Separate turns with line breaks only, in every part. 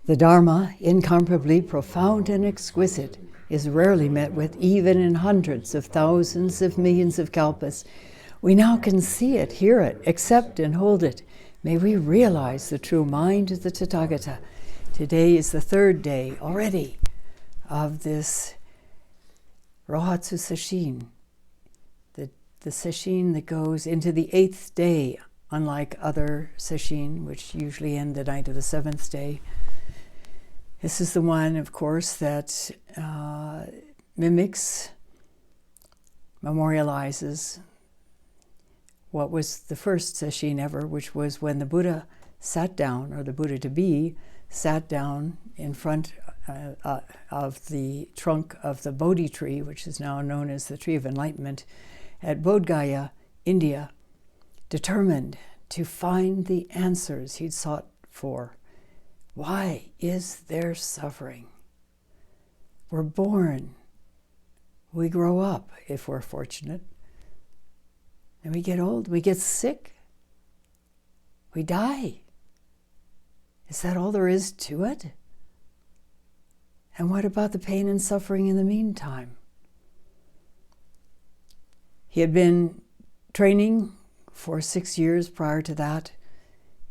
The Dharma, incomparably profound and exquisite, is rarely met with even in hundreds of thousands of millions of kalpas. We now can see it, hear it, accept and hold it. May we realize the true mind of the Tathagata. Today is the third day already of this Rohatsu sesshin, the sesshin that goes into the 8th day, unlike other sesshin, which usually end the night of the 7th day. This is the one, of course, that mimics, memorializes what was the first sesshin ever, which was when the Buddha sat down, or the Buddha-to-be sat down in front of the trunk of the Bodhi tree, which is now known as the Tree of Enlightenment, at Bodh Gaya, India, determined to find the answers he'd sought for. Why is there suffering? We're born, we grow up if we're fortunate, and we get old, we get sick, we die. Is that all there is to it? And what about the pain and suffering in the meantime? He had been training for 6 years prior to that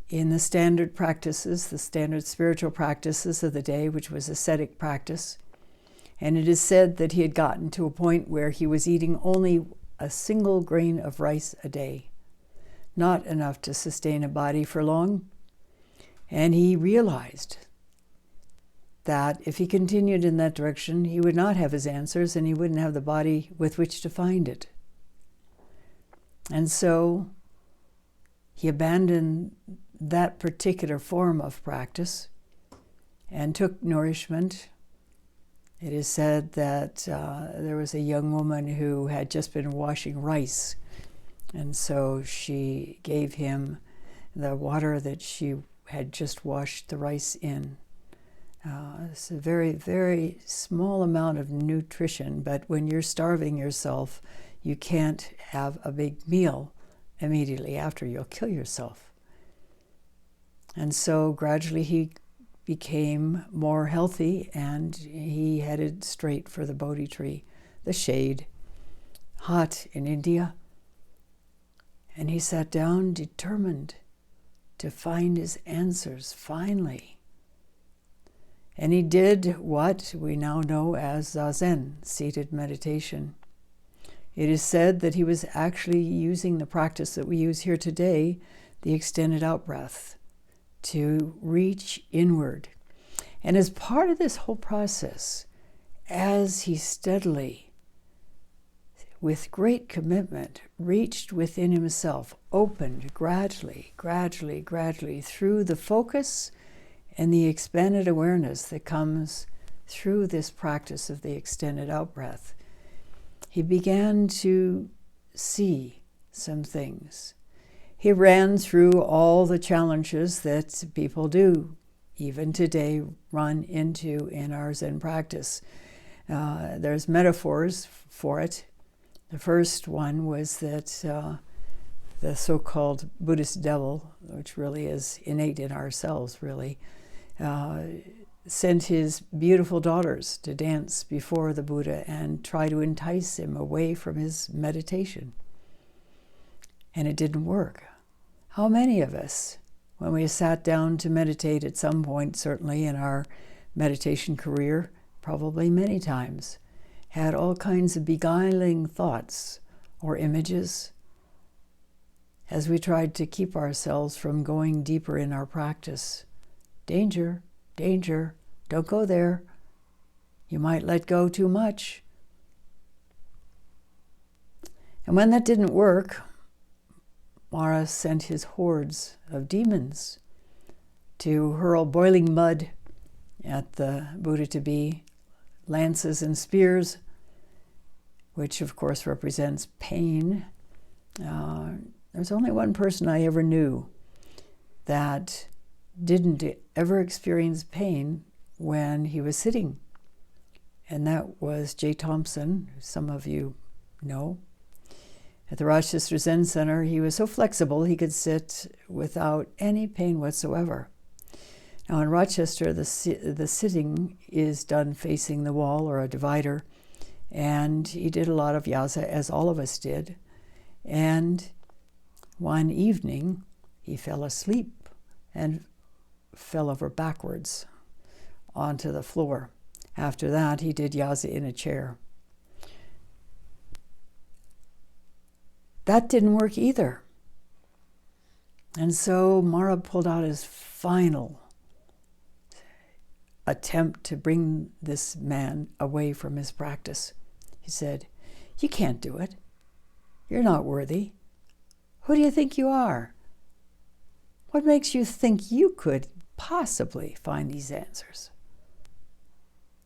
in the standard practices, the standard spiritual practices of the day, which was ascetic practice. And it is said that he had gotten to a point where he was eating only a single grain of rice a day, not enough to sustain a body for long. And he realized that if he continued in that direction, he would not have his answers and he wouldn't have the body with which to find it. And so he abandoned that particular form of practice and took nourishment. It is said that there was a young woman who had just been washing rice, and so she gave him the water that she had just washed the rice in. It's a very, very small amount of nutrition, but when you're starving yourself, you can't have a big meal immediately after. You'll kill yourself. And so gradually he became more healthy and he headed straight for the Bodhi tree, the shade, hot in India. And he sat down determined to find his answers finally. And he did what we now know as Zazen, seated meditation. It is said that he was actually using the practice that we use here today, the extended out-breath, to reach inward. And as part of this whole process, as he steadily, with great commitment, reached within himself, opened gradually, gradually, gradually through the focus and the expanded awareness that comes through this practice of the extended out-breath, he began to see some things. He ran through all the challenges that people do, even today, run into in our Zen practice. There's metaphors for it. The first one was that the so-called Buddhist devil, which really is innate in ourselves, really, sent his beautiful daughters to dance before the Buddha and try to entice him away from his meditation. And it didn't work. How many of us, when we sat down to meditate at some point, certainly in our meditation career, probably many times, had all kinds of beguiling thoughts or images as we tried to keep ourselves from going deeper in our practice? Danger, danger, don't go there. You might let go too much. And when that didn't work, Mara sent his hordes of demons to hurl boiling mud at the Buddha-to-be, lances and spears, which of course represents pain. There's only one person I ever knew that didn't ever experience pain when he was sitting, and that was Jay Thompson, who some of you know. At the Rochester Zen Center, he was so flexible he could sit without any pain whatsoever. Now in Rochester, the sitting is done facing the wall or a divider, and he did a lot of yasa, as all of us did. And one evening, he fell asleep and fell over backwards onto the floor. After that, he did yasa in a chair. That didn't work either. And so Mara pulled out his final attempt to bring this man away from his practice. He said, "You can't do it. You're not worthy. Who do you think you are? What makes you think you could possibly find these answers?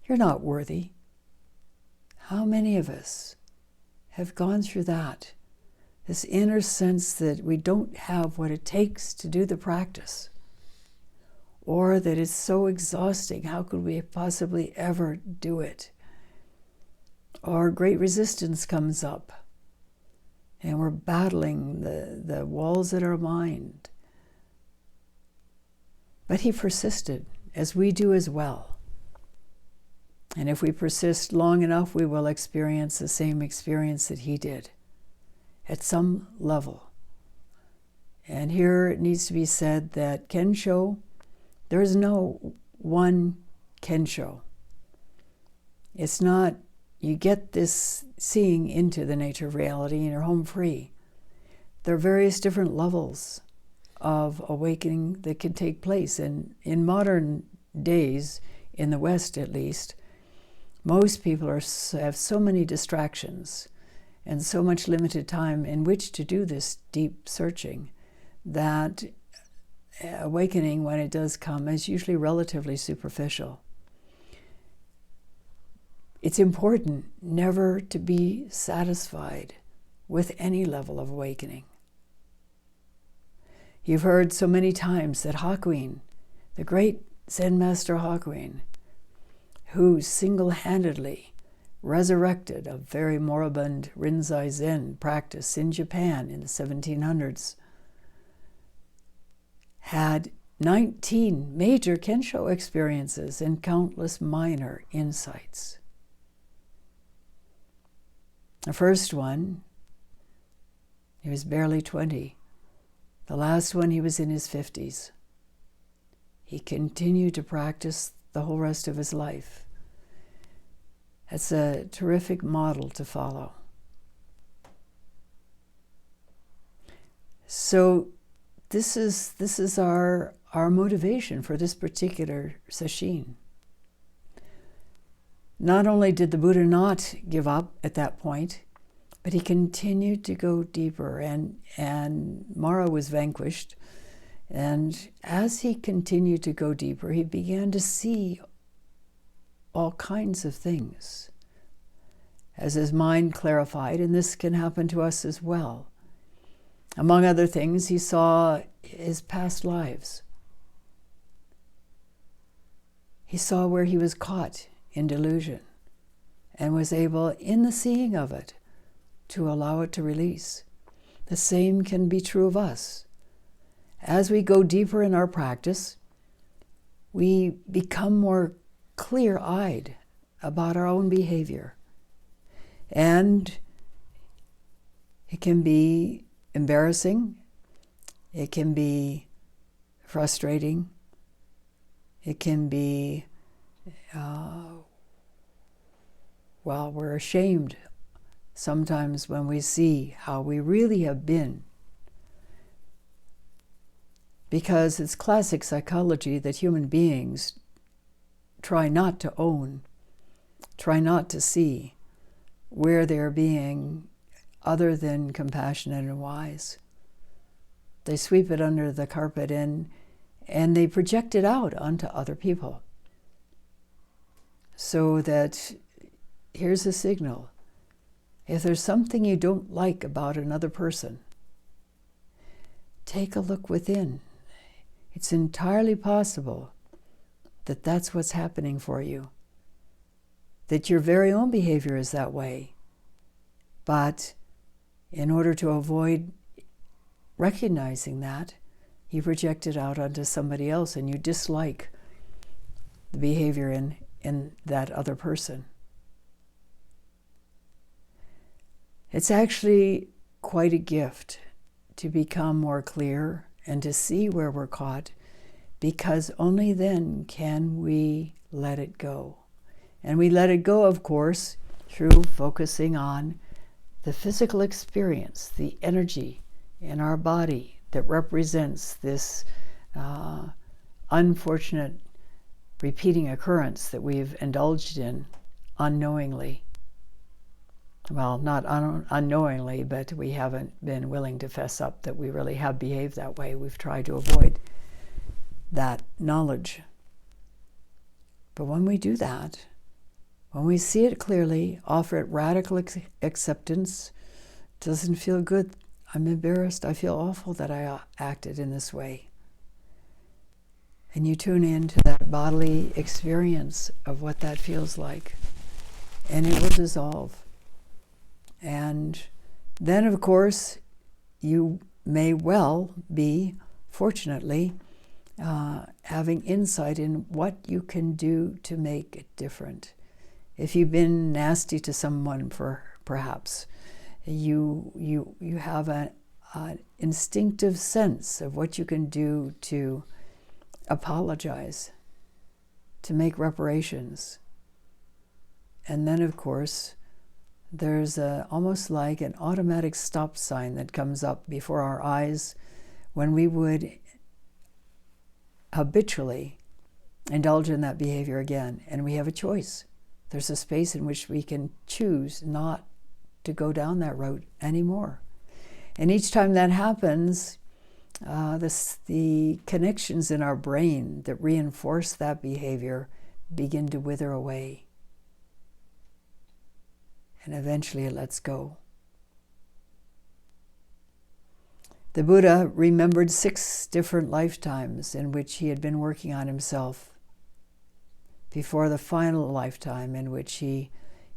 You're not worthy." How many of us have gone through that? This inner sense that we don't have what it takes to do the practice, or that it's so exhausting, how could we possibly ever do it? Or great resistance comes up, and we're battling the walls in our mind. But he persisted, as we do as well. And if we persist long enough, we will experience the same experience that he did, at some level. And here it needs to be said that Kensho, there is no one Kensho. It's not, you get this seeing into the nature of reality and you're home free. There are various different levels of awakening that can take place. And in modern days, in the West at least, most people have so many distractions and so much limited time in which to do this deep searching that awakening, when it does come, is usually relatively superficial. It's important never to be satisfied with any level of awakening. You've heard so many times that Hakuin, the great Zen master Hakuin, who single-handedly resurrected a very moribund Rinzai Zen practice in Japan in the 1700s, had 19 major Kensho experiences and countless minor insights. The first one, he was barely 20. The last one, he was in his 50s. He continued to practice the whole rest of his life. It's a terrific model to follow. So this is our motivation for this particular sesshin. Not only did the Buddha not give up at that point, but he continued to go deeper, and Mara was vanquished. And as he continued to go deeper, he began to see all kinds of things as his mind clarified, and this can happen to us as well. Among other things, he saw his past lives. He saw where he was caught in delusion and was able, in the seeing of it, to allow it to release. The same can be true of us. As we go deeper in our practice, we become more clear-eyed about our own behavior. And it can be embarrassing, it can be frustrating, it can be, we're ashamed sometimes when we see how we really have been. Because it's classic psychology that human beings try not to own, try not to see where they're being other than compassionate and wise. They sweep it under the carpet and they project it out onto other people. So that here's a signal. If there's something you don't like about another person, take a look within. It's entirely possible that that's what's happening for you, that your very own behavior is that way. But in order to avoid recognizing that, you project it out onto somebody else, and you dislike the behavior in that other person. It's actually quite a gift to become more clear and to see where we're caught, because only then can we let it go. And we let it go, of course, through focusing on the physical experience, the energy in our body that represents this unfortunate repeating occurrence that we've indulged in unknowingly. Well, not unknowingly, but we haven't been willing to fess up that we really have behaved that way. We've tried to avoid that knowledge. But when we do that, when we see it clearly, offer it radical acceptance, doesn't feel good, I'm embarrassed, I feel awful that I acted in this way. And you tune in to that bodily experience of what that feels like, and it will dissolve. And then, of course, you may well be, fortunately, having insight in what you can do to make it different. If you've been nasty to someone, perhaps, you have an instinctive sense of what you can do to apologize, to make reparations. And then, of course, there's almost like an automatic stop sign that comes up before our eyes when we would habitually indulge in that behavior again. And we have a choice. There's a space in which we can choose not to go down that road anymore. And each time that happens, the connections in our brain that reinforce that behavior begin to wither away. And eventually it lets go. The Buddha remembered 6 different lifetimes in which he had been working on himself before the final lifetime in which he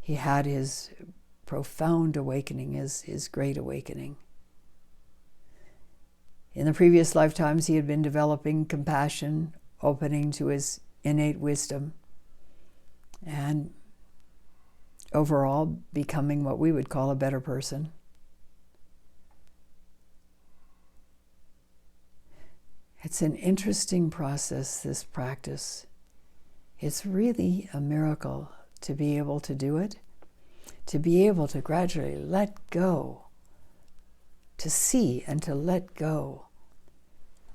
had his profound awakening, his great awakening. In the previous lifetimes, he had been developing compassion, opening to his innate wisdom, and overall becoming what we would call a better person. It's an interesting process, this practice. It's really a miracle to be able to do it, to be able to gradually let go, to see and to let go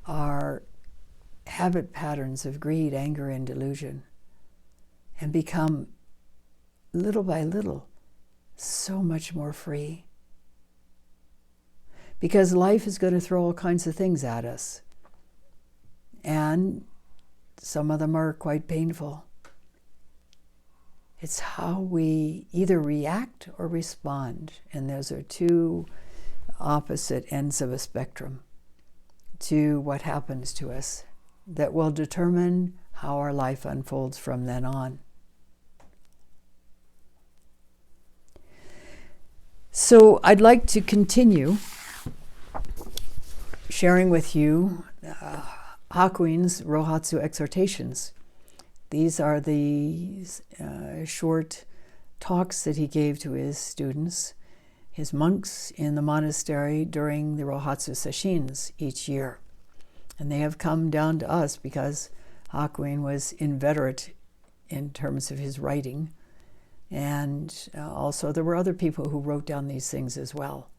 our habit patterns of greed, anger, and delusion, and become, little by little, so much more free. Because life is going to throw all kinds of things at us, and some of them are quite painful. It's how we either react or respond, and those are 2 opposite ends of a spectrum to what happens to us that will determine how our life unfolds from then on. So I'd like to continue sharing with you Hakuin's Rohatsu exhortations. These are the short talks that he gave to his students, his monks in the monastery during the Rohatsu sesshin each year. And they have come down to us because Hakuin was inveterate in terms of his writing. And also there were other people who wrote down these things as well.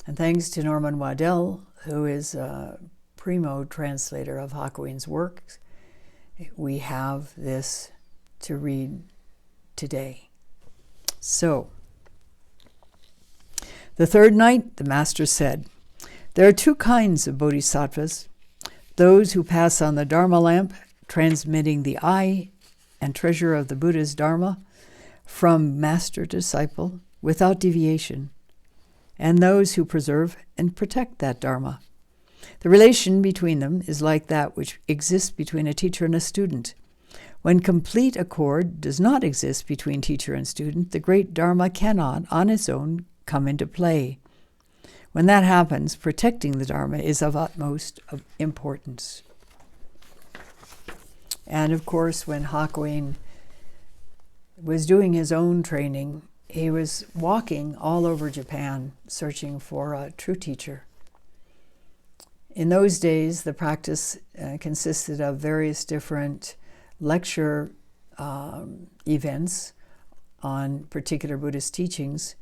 And thanks to Norman Waddell, who is a primo translator of Hakuin's works, we have this to read today. So, the 3rd night, the Master said, there are 2 kinds of bodhisattvas, those who pass on the Dharma lamp, transmitting the eye and treasure of the Buddha's Dharma from master to disciple without deviation, and those who preserve and protect that Dharma. The relation between them is like that which exists between a teacher and a student. When complete accord does not exist between teacher and student, the great Dharma cannot, on its own, come into play. When that happens, protecting the Dharma is of utmost importance. And of course, when Hakuin was doing his own training, he was walking all over Japan searching for a true teacher. In those days, the practice consisted of various different lecture events on particular Buddhist teachings,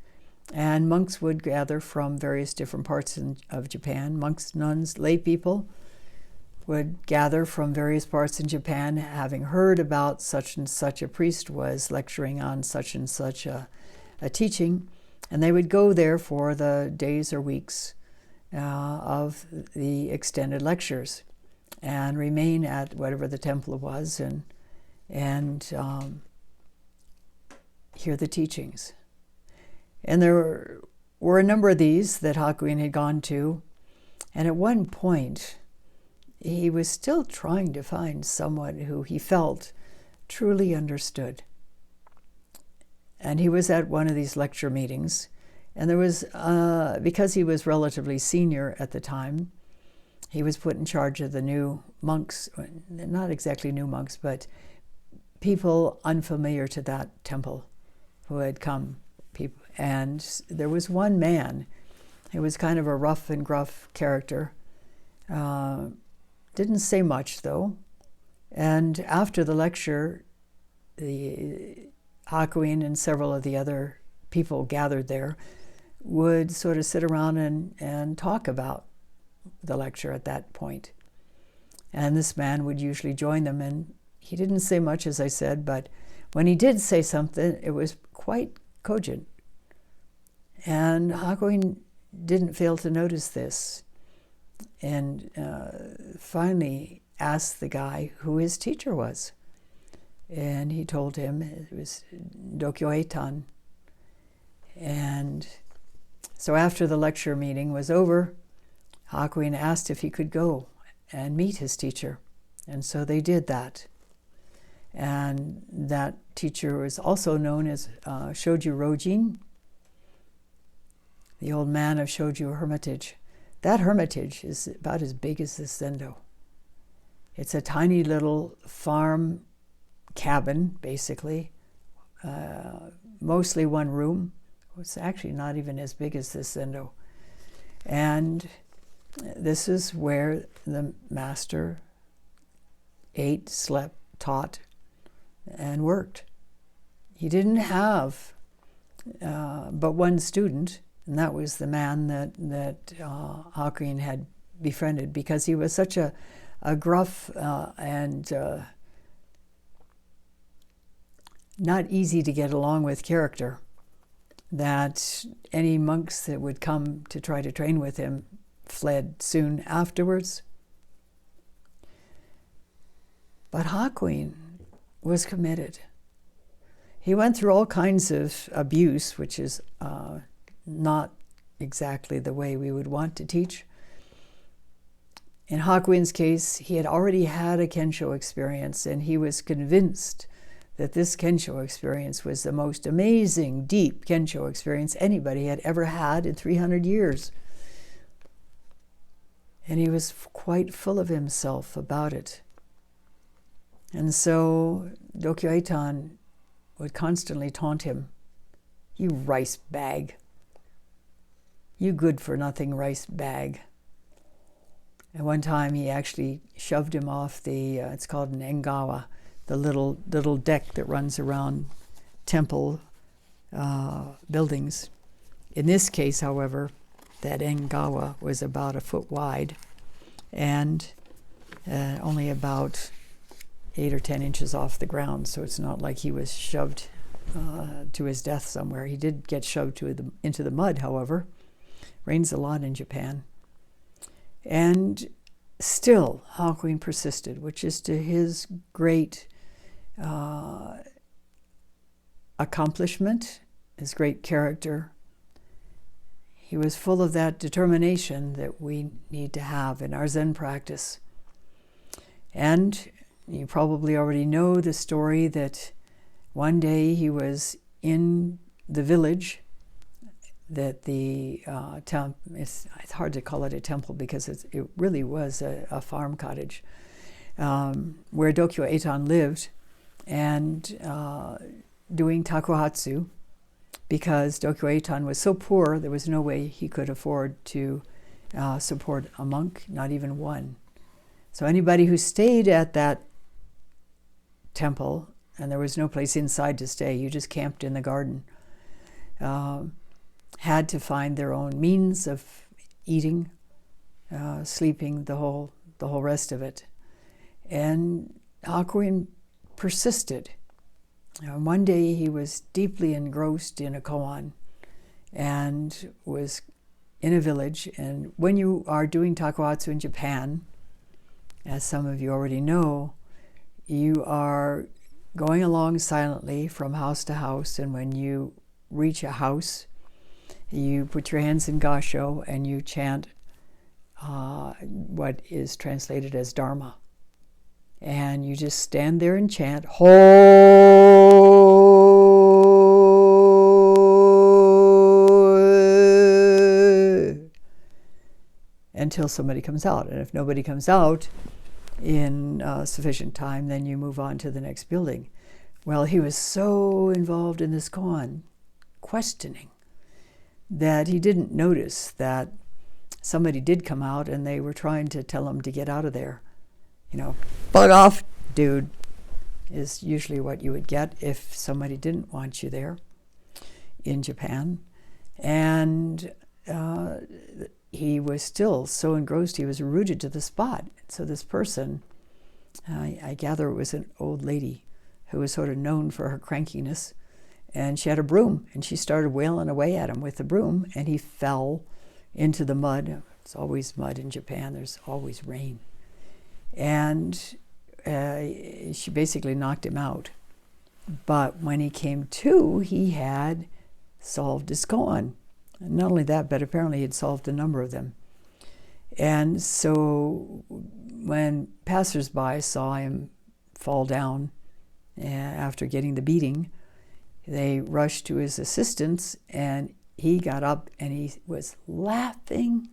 and monks would gather from various different parts of Japan. Monks, nuns, lay people would gather from various parts in Japan, having heard about such and such a priest was lecturing on such and such a teaching, and they would go there for the days or weeks of the extended lectures and remain at whatever the temple was and hear the teachings. And there were a number of these that Hakuin had gone to, and at one point he was still trying to find someone who he felt truly understood. And he was at one of these lecture meetings, and there was, because he was relatively senior at the time, he was put in charge of the new monks, not exactly new monks, but people unfamiliar to that temple who had come. And there was one man who was kind of a rough and gruff character. Didn't say much, though. And after the lecture, the Hakuin and several of the other people gathered there would sort of sit around and talk about the lecture at that point. And this man would usually join them, and he didn't say much, as I said, but when he did say something, it was quite cogent. And Hakuin didn't fail to notice this, and finally asked the guy who his teacher was. And he told him it was Dokyo Etan. And so after the lecture meeting was over, Hakuin asked if he could go and meet his teacher. And so they did that. And that teacher was also known as Shoju Rojin, the old man of Shoju Hermitage. That hermitage is about as big as this zendo. It's a tiny little farm cabin, basically, mostly one room. It's actually not even as big as this zendo. And this is where the master ate, slept, taught, and worked. He didn't have but one student, and that was the man that Hakuin had befriended, because he was such a gruff and not easy to get along with character, that any monks that would come to try to train with him fled soon afterwards. But Hakuin was committed. He went through all kinds of abuse, which is not exactly the way we would want to teach. In Hakuin's case, he had already had a Kensho experience, and he was convinced that this Kensho experience was the most amazing, deep Kensho experience anybody had ever had in 300 years. And he was quite full of himself about it. And so Dokyo Etan would constantly taunt him, "You rice bag. You good-for-nothing rice bag." And one time he actually shoved him off the, it's called an engawa, the little deck that runs around temple buildings. In this case, however, that engawa was about a foot wide and only about 8 or 10 inches off the ground, so it's not like he was shoved to his death somewhere. He did get shoved into the mud, however. Rains a lot in Japan. And still, Hakuin persisted, which is to his great accomplishment, his great character. He was full of that determination that we need to have in our Zen practice. And you probably already know the story that one day he was in the village that the it's hard to call it a temple because it really was a farm cottage where Dokyo Etan lived, and doing takuhatsu, because Dokyo Etan was so poor there was no way he could afford to support a monk, not even one. So anybody who stayed at that temple, and there was no place inside to stay, you just camped in the garden, had to find their own means of eating, sleeping, the whole rest of it. And Hakuin persisted. One day he was deeply engrossed in a koan and was in a village. And when you are doing takuhatsu in Japan, as some of you already know, you are going along silently from house to house, and when you reach a house, you put your hands in gasho and you chant what is translated as Dharma. And you just stand there and chant, Ho, until somebody comes out. And if nobody comes out in sufficient time, then you move on to the next building. Well, he was so involved in this koan, questioning, that he didn't notice that somebody did come out and they were trying to tell him to get out of there. Bug off, dude, is usually what you would get if somebody didn't want you there in Japan. And he was still so engrossed, he was rooted to the spot. So this person, I gather it was an old lady who was sort of known for her crankiness, and she had a broom, and she started wailing away at him with the broom, and he fell into the mud. It's always mud in Japan, there's always rain. And she basically knocked him out. But when he came to, he had solved his koan. And not only that, but apparently he had solved a number of them. And so when passersby saw him fall down after getting the beating, they rushed to his assistance, and he got up and he was laughing.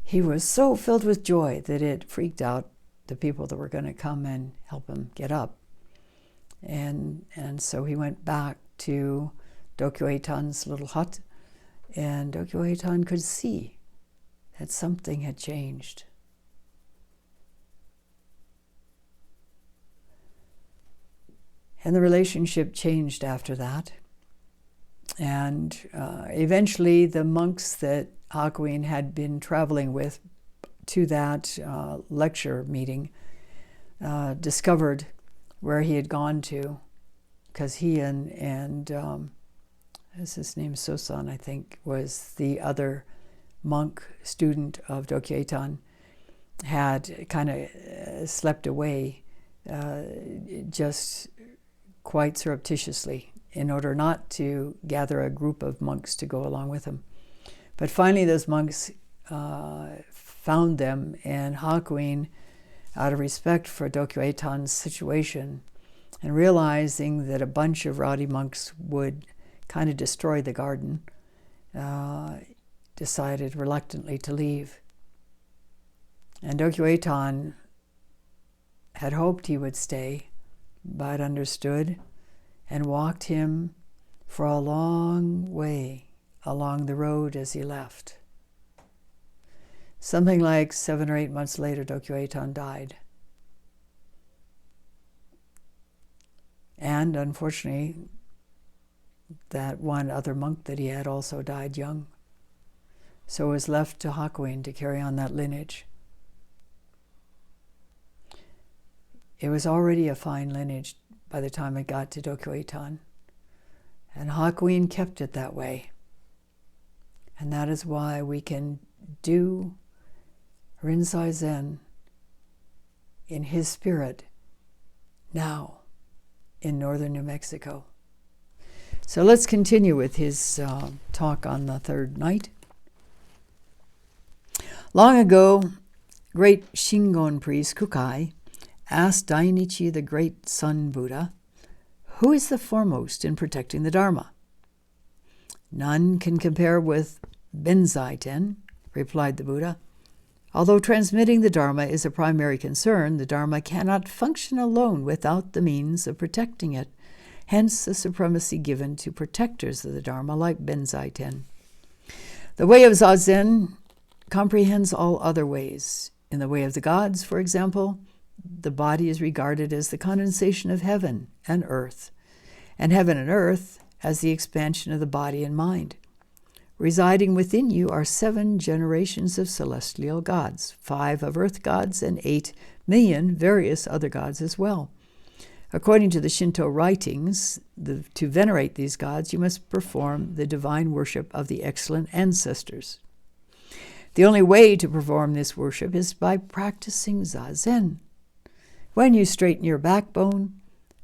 He was so filled with joy that it freaked out the people that were going to come and help him get up. And so he went back to Dokyo Etan's little hut, and Dokyo Etan could see that something had changed. And the relationship changed after that. And eventually the monks that Hakuin had been traveling with to that lecture meeting discovered where he had gone to, because he and as his name Sosan, I think, was the other monk student of Dokyo Etan, had kind of slept away just quite surreptitiously in order not to gather a group of monks to go along with him. But finally those monks found them, and Hakuin, out of respect for Dokyo Etan's situation and realizing that a bunch of rowdy monks would kind of destroy the garden, decided reluctantly to leave. And Dokyo Etan had hoped he would stay, but understood and walked him for a long way along the road as he left. Something like 7 or 8 months later, Dokyo Etan died. And unfortunately, that one other monk that he had also died young. So it was left to Hakuin to carry on that lineage. It was already a fine lineage by the time it got to Dokyo Etan. And Hakuin kept it that way. And that is why we can do Rinzai Zen in his spirit now in northern New Mexico. So let's continue with his talk on the third night. Long ago, great Shingon priest Kukai asked Dainichi, the great Sun Buddha, Who is the foremost in protecting the Dharma? None can compare with Rinzai Zen, replied the Buddha. Although transmitting the Dharma is a primary concern, the Dharma cannot function alone without the means of protecting it. Hence the supremacy given to protectors of the Dharma like Rinzai Zen. The way of Zazen comprehends all other ways. In the way of the gods, for example, the body is regarded as the condensation of heaven and earth, and heaven and earth as the expansion of the body and mind. Residing within you are 7 generations of celestial gods, 5 of earth gods, and 8 million various other gods as well. According to the Shinto writings, to venerate these gods, you must perform the divine worship of the excellent ancestors. The only way to perform this worship is by practicing Zazen. When you straighten your backbone,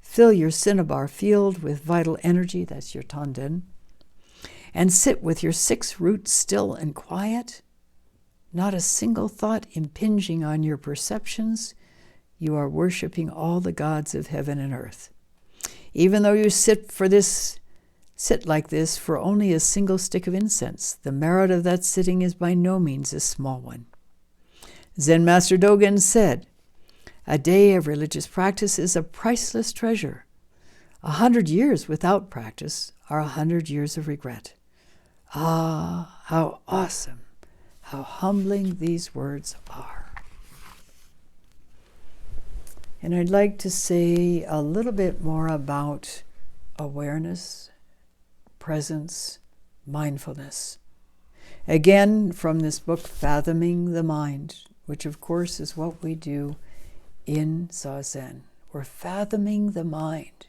fill your cinnabar field with vital energy, that's your tanden, and sit with your 6 roots still and quiet, not a single thought impinging on your perceptions, you are worshiping all the gods of heaven and earth. Even though you sit like this for only a single stick of incense, the merit of that sitting is by no means a small one. Zen Master Dogen said, "A day of religious practice is a priceless treasure. 100 years without practice are 100 years of regret." Ah, how awesome, how humbling these words are. And I'd like to say a little bit more about awareness, presence, mindfulness. Again, from this book, Fathoming the Mind, which of course is what we do in Zazen. We're fathoming the mind.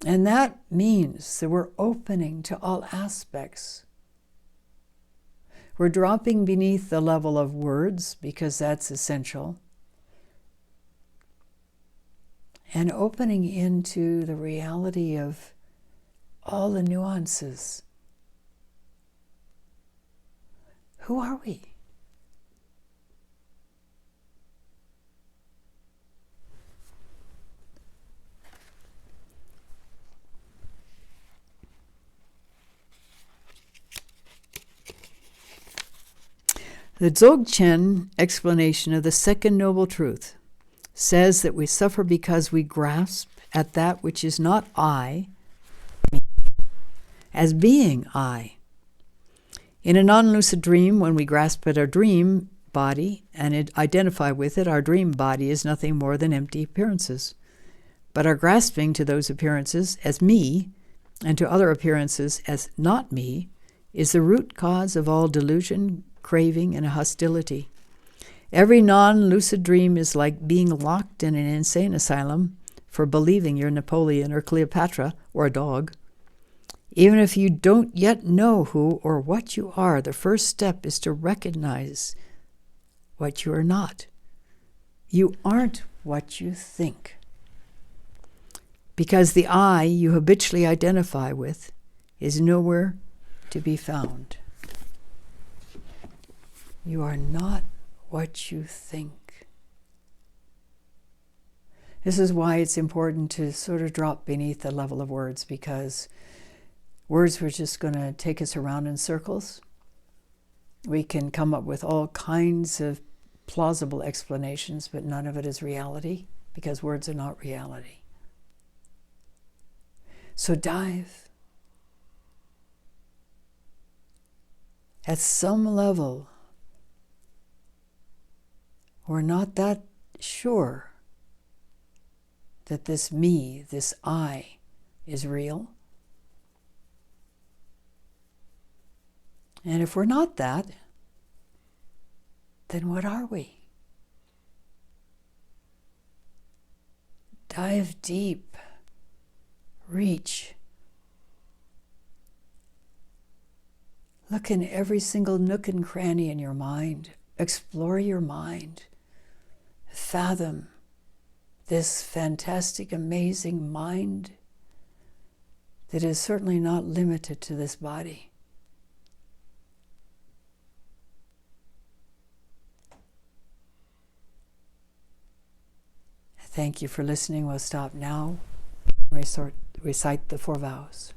And that means that we're opening to all aspects. We're dropping beneath the level of words, because that's essential, and opening into the reality of all the nuances. Who are we? The Dzogchen explanation of the second noble truth says that we suffer because we grasp at that which is not I, me, as being I. In a non-lucid dream, when we grasp at our dream body and identify with it, our dream body is nothing more than empty appearances. But our grasping to those appearances as me and to other appearances as not me is the root cause of all delusion, craving, and hostility. Every non-lucid dream is like being locked in an insane asylum for believing you're Napoleon or Cleopatra or a dog. Even if you don't yet know who or what you are, the first step is to recognize what you are not. You aren't what you think. Because the I you habitually identify with is nowhere to be found. You are not what you think. This is why it's important to sort of drop beneath the level of words, because words are just going to take us around in circles. We can come up with all kinds of plausible explanations, but none of it is reality, because words are not reality. So dive. At some level, we're not that sure that this me, this I, is real. And if we're not that, then what are we? Dive deep. Reach. Look in every single nook and cranny in your mind. Explore your mind. Fathom this fantastic, amazing mind that is certainly not limited to this body. Thank you for listening. We'll stop now. recite the 4 vows.